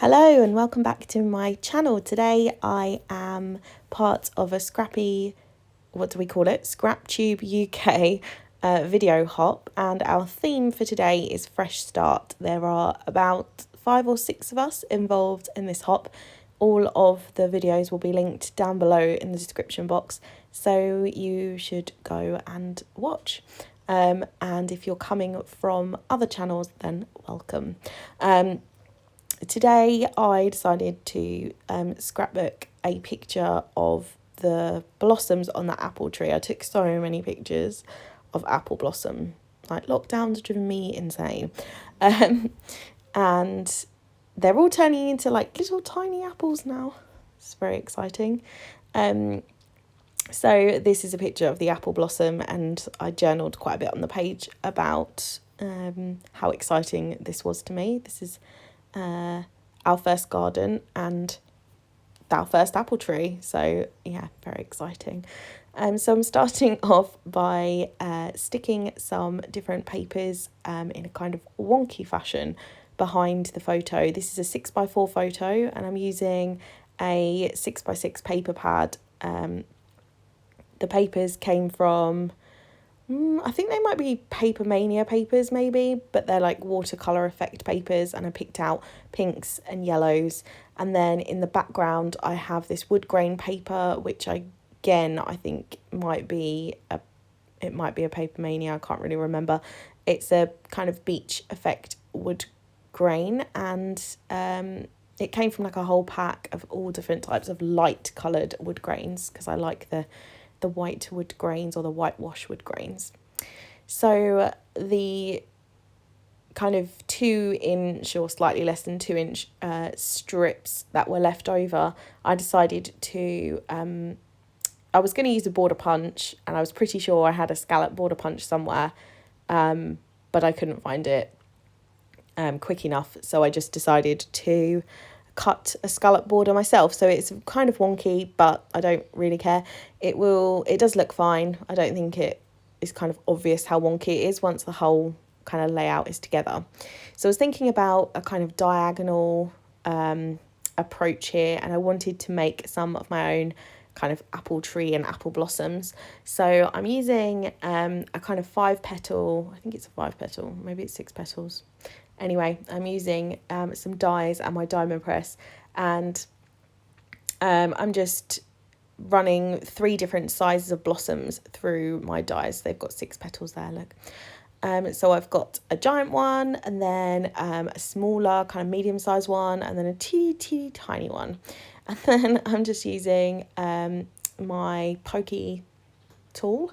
Hello and welcome back to my channel. Today I am part of a ScrapTubeUK Video Hop, and our theme for today is Fresh Start. There are about 5 or 6 of us involved in this hop. All of the videos will be linked down below in the description box, so you should go and watch. And if you're coming from other channels, then welcome. Today I decided to scrapbook a picture of the blossoms on the apple tree. I took so many pictures of apple blossom. Like, lockdown's driven me insane. And they're all turning into like little tiny apples now. It's very exciting. So this is a picture of the apple blossom, and I journaled quite a bit on the page about how exciting this was to me. This is our first garden and our first apple tree, so yeah, very exciting. So I'm starting off by sticking some different papers in a kind of wonky fashion behind the photo. This is a 6x4 photo, and I'm using a 6x6 paper pad. The papers came from I think they might be Paper Mania papers maybe, but they're like watercolour effect papers, and I picked out pinks and yellows. And then in the background I have this wood grain paper, which I think might be a Paper Mania, I can't really remember. It's a kind of beach effect wood grain, and it came from like a whole pack of all different types of light coloured wood grains, because I like the white wood grains or the whitewash wood grains. So the kind of 2-inch or slightly less than 2-inch strips that were left over, I decided to I was going to use a border punch, and I was pretty sure I had a scallop border punch somewhere, but I couldn't find it quick enough, so I just decided to cut a scallop border myself. So it's kind of wonky, but I don't really care. It does look fine. I don't think it is kind of obvious how wonky it is once the whole kind of layout is together. So I was thinking about a kind of diagonal approach here, and I wanted to make some of my own kind of apple tree and apple blossoms. So I'm using a kind of 5-petal, I think it's a 5-petal, maybe it's 6 petals. Anyway, I'm using some dies and my diamond press, and I'm just running 3 different sizes of blossoms through my dies. They've got 6 petals there, look. So I've got a giant one, and then a smaller kind of medium-sized one, and then a teeny tiny one. And then I'm just using my pokey tool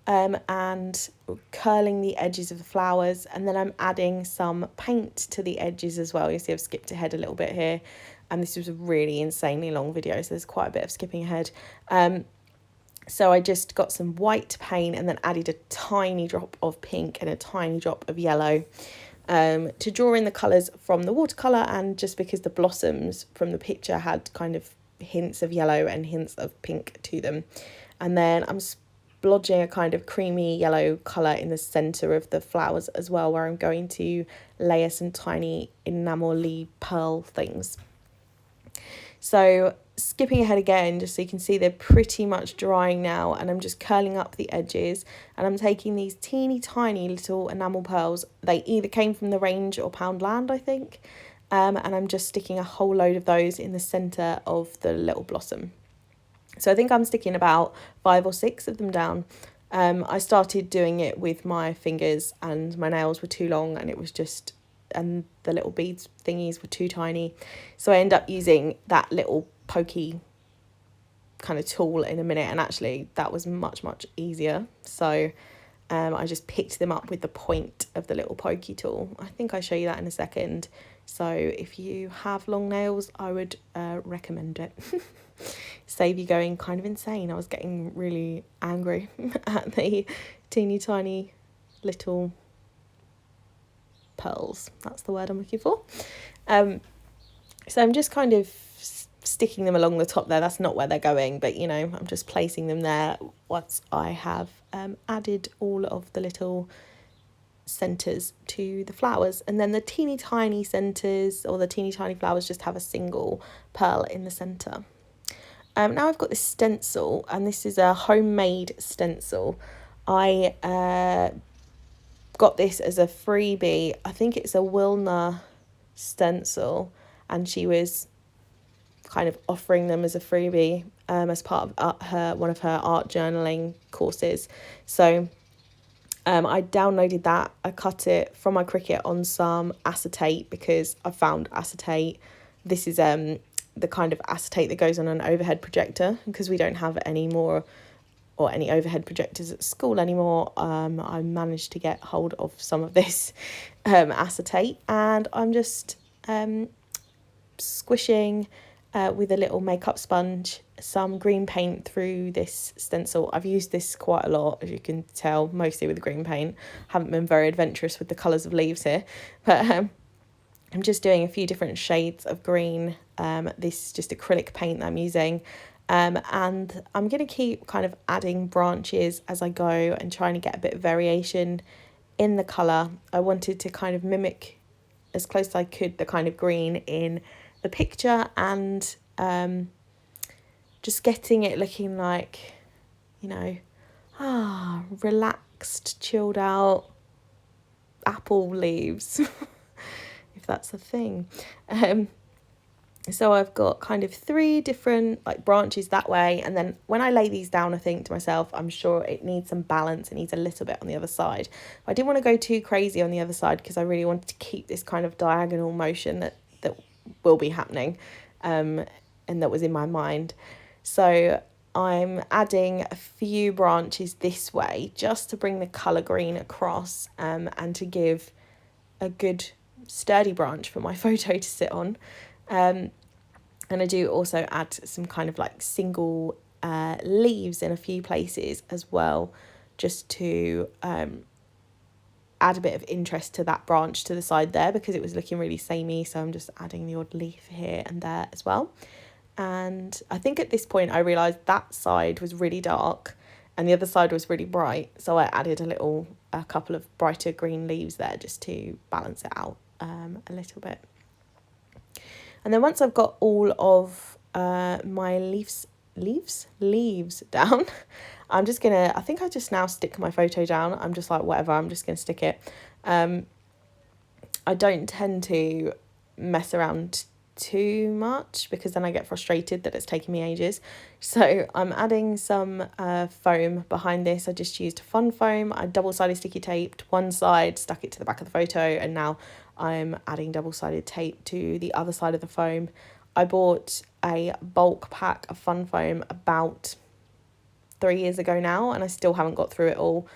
and curling the edges of the flowers, and then I'm adding some paint to the edges as well. You see I've skipped ahead a little bit here, and this was a really insanely long video, so there's quite a bit of skipping ahead. So I just got some white paint and then added a tiny drop of pink and a tiny drop of yellow to draw in the colours from the watercolour, and just because the blossoms from the picture had kind of hints of yellow and hints of pink to them. And then I'm splodging a kind of creamy yellow colour in the centre of the flowers as well, where I'm going to layer some tiny enamel-y pearl things. So skipping ahead again, just so you can see they're pretty much drying now, and I'm just curling up the edges, and I'm taking these teeny tiny little enamel pearls. They either came from the Range or Poundland, I think, and I'm just sticking a whole load of those in the centre of the little blossom. So I think I'm sticking about 5 or 6 of them down. I started doing it with my fingers, and my nails were too long, and and the little beads thingies were too tiny. So I end up using that little pokey kind of tool in a minute, and actually that was much easier. So I just picked them up with the point of the little pokey tool. I think I'll show you that in a second. So if you have long nails, I would recommend it. Save you going kind of insane. I was getting really angry at the teeny tiny little pearls. That's the word I'm looking for. So I'm just kind of sticking them along the top there. That's not where they're going, but you know, I'm just placing them there once I have added all of the little centres to the flowers, and then the teeny tiny centres or the teeny tiny flowers just have a single pearl in the centre. Now I've got this stencil, and this is a homemade stencil. I got this as a freebie. I think it's a Wilna stencil, and she was kind of offering them as a freebie as part of one of her art journaling courses. So I downloaded that. I cut it from my Cricut on some acetate because I found acetate. This is the kind of acetate that goes on an overhead projector, because we don't have any more or any overhead projectors at school anymore. I managed to get hold of some of this acetate, and I'm just squishing with a little makeup sponge some green paint through this stencil. I've used this quite a lot, as you can tell, mostly with green paint. Haven't been very adventurous with the colours of leaves here, but I'm just doing a few different shades of green. This is just acrylic paint that I'm using, and I'm going to keep kind of adding branches as I go and trying to get a bit of variation in the colour. I wanted to kind of mimic as close as I could the kind of green in the picture, and just getting it looking like, relaxed, chilled out apple leaves, if that's a thing. So I've got kind of 3 different branches that way, and then when I lay these down, I think to myself, I'm sure it needs some balance. It needs a little bit on the other side. I didn't want to go too crazy on the other side because I really wanted to keep this kind of diagonal motion that will be happening, and that was in my mind. So I'm adding a few branches this way just to bring the colour green across, and to give a good sturdy branch for my photo to sit on. And I do also add some kind of single leaves in a few places as well, just to add a bit of interest to that branch to the side there, because it was looking really samey. So I'm just adding the odd leaf here and there as well. And I think at this point I realised that side was really dark and the other side was really bright. So I added a couple of brighter green leaves there just to balance it out a little bit. And then once I've got all of my leaves down, I'm just gonna, I think I just now stick my photo down. I'm just like, whatever, I'm just gonna stick it. I don't tend to mess around too much because then I get frustrated that it's taking me ages. So I'm adding some foam behind this. I just used fun foam. I double-sided sticky taped one side, stuck it to the back of the photo, and now I'm adding double-sided tape to the other side of the foam. I bought a bulk pack of fun foam about 3 years ago now, and I still haven't got through it all.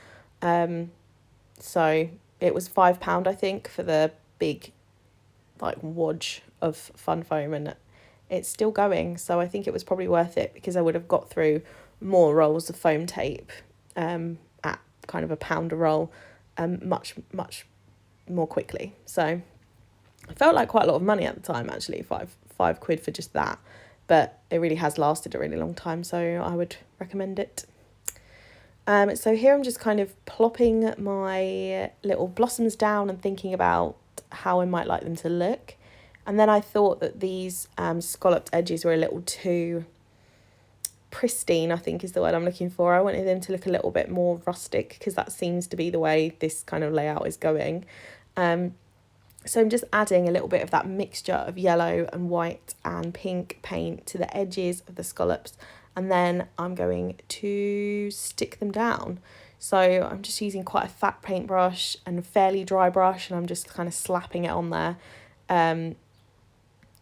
So it was £5, I think, for the big wodge of fun foam, and it's still going. So I think it was probably worth it because I would have got through more rolls of foam tape at kind of £1 a roll much more quickly. So it felt like quite a lot of money at the time, actually, five quid for just that, but it really has lasted a really long time, so I would recommend it. So here I'm just kind of plopping my little blossoms down and thinking about how I might like them to look. And then I thought that these scalloped edges were a little too pristine, I think is the word I'm looking for. I wanted them to look a little bit more rustic because that seems to be the way this kind of layout is going. So I'm just adding a little bit of that mixture of yellow and white and pink paint to the edges of the scallops, and then I'm going to stick them down. So I'm just using quite a fat paintbrush and a fairly dry brush, and I'm just kind of slapping it on there.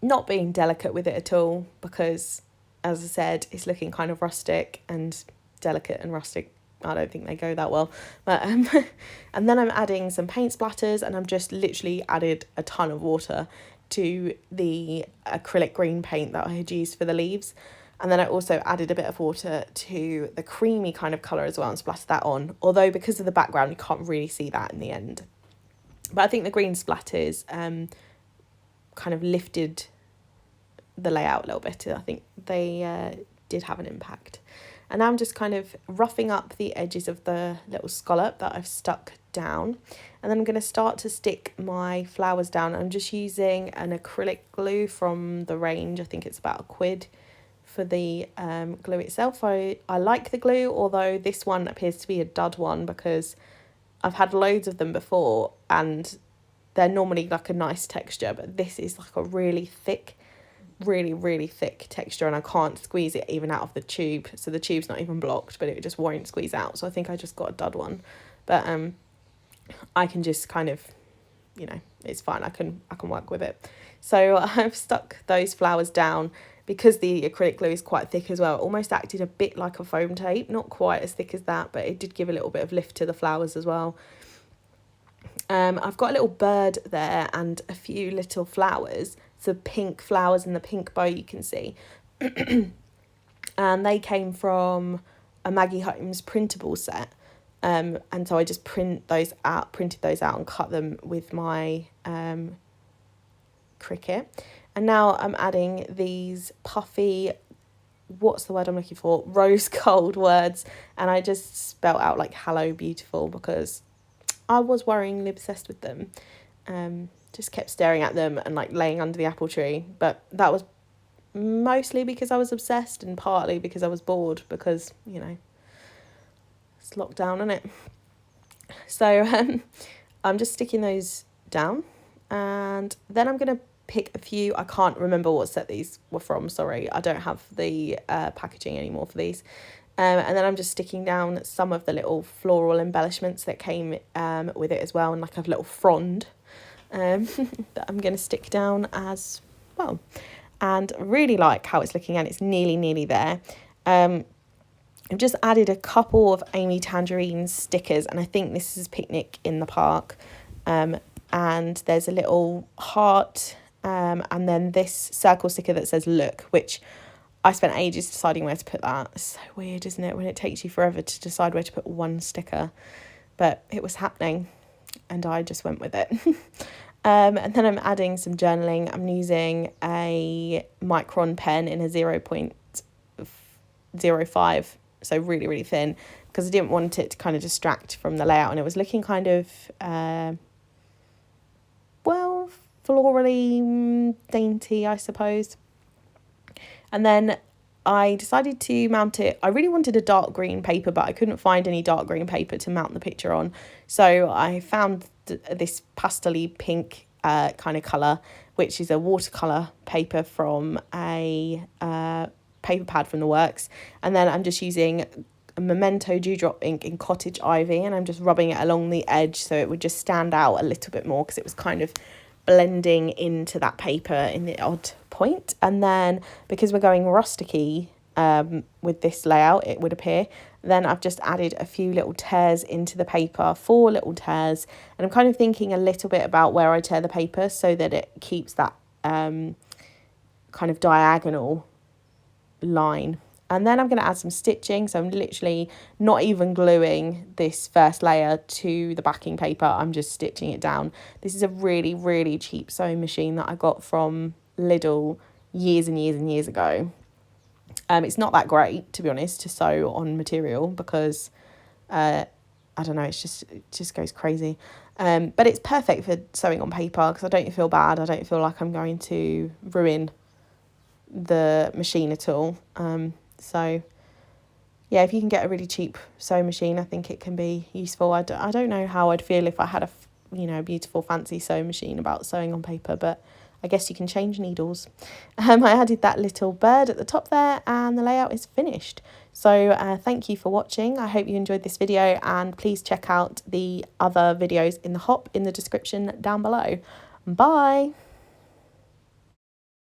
Not being delicate with it at all because, as I said, it's looking kind of rustic, and delicate and rustic, I don't think they go that well. But and then I'm adding some paint splatters, and I'm just literally added a ton of water to the acrylic green paint that I had used for the leaves. And then I also added a bit of water to the creamy kind of colour as well and splattered that on. Although because of the background, you can't really see that in the end. But I think the green splatters kind of lifted the layout a little bit. I think they did have an impact. And now I'm just kind of roughing up the edges of the little scallop that I've stuck down, and then I'm going to start to stick my flowers down. I'm just using an acrylic glue from the range. I think it's about £1 for the glue itself. I like the glue, although this one appears to be a dud one because I've had loads of them before and they're normally like a nice texture, but this is like a really thick, really thick texture, and I can't squeeze it even out of the tube. So the tube's not even blocked, but it just won't squeeze out. So I think I just got a dud one, but I can just kind of, you know, it's fine. I can work with it. So I've stuck those flowers down because the acrylic glue is quite thick as well. It almost acted a bit like a foam tape, not quite as thick as that, but it did give a little bit of lift to the flowers as well. I've got a little bird there and a few little flowers, the pink flowers and the pink bow you can see. And they came from a Maggie Holmes printable set. And so I just printed those out and cut them with my Cricut. And now I'm adding these puffy, what's the word I'm looking for? Rose gold words. And I just spelt out like hello beautiful because I was worryingly obsessed with them. Just kept staring at them and like laying under the apple tree. But that was mostly because I was obsessed and partly because I was bored because, you know, it's lockdown, isn't it? So I'm just sticking those down, and then I'm going to pick a few. I can't remember what set these were from, sorry. I don't have the packaging anymore for these. And then I'm just sticking down some of the little floral embellishments that came with it as well, and like a little frond that I'm going to stick down as well. And I really like how it's looking, and it's nearly there. I've just added a couple of Amy Tangerine stickers, and I think this is Picnic in the Park. And there's a little heart, and then this circle sticker that says look, which I spent ages deciding where to put that. It's so weird, isn't it, when it takes you forever to decide where to put one sticker. But it was happening, and I just went with it. And then I'm adding some journaling. I'm using a Micron pen in a 0.05, so really thin, because I didn't want it to kind of distract from the layout, and it was looking kind of, well, florally dainty, I suppose. And then I decided to mount it. I really wanted a dark green paper, but I couldn't find any dark green paper to mount the picture on. So I found this pastel-y pink kind of colour, which is a watercolour paper from a paper pad from the works. And then I'm just using a Memento Dewdrop ink in Cottage Ivy, and I'm just rubbing it along the edge so it would just stand out a little bit more because it was kind of blending into that paper in the odd point. And then because we're going rusticy with this layout, it would appear, then I've just added a few little tears into the paper, 4 little tears, and I'm kind of thinking a little bit about where I tear the paper so that it keeps that kind of diagonal line. And then I'm going to add some stitching, so I'm literally not even gluing this first layer to the backing paper, I'm just stitching it down. This is a really cheap sewing machine that I got from Lidl years and years ago. It's not that great, to be honest, to sew on material because I don't know, it just goes crazy. But it's perfect for sewing on paper because I don't feel bad. I don't feel like I'm going to ruin the machine at all. So yeah, if you can get a really cheap sewing machine, I think it can be useful. I don't know how I'd feel if I had a beautiful fancy sewing machine about sewing on paper, but I guess you can change needles. I added that little bird at the top there, and the layout is finished. So thank you for watching. I hope you enjoyed this video, and please check out the other videos in the hop in the description down below. Bye.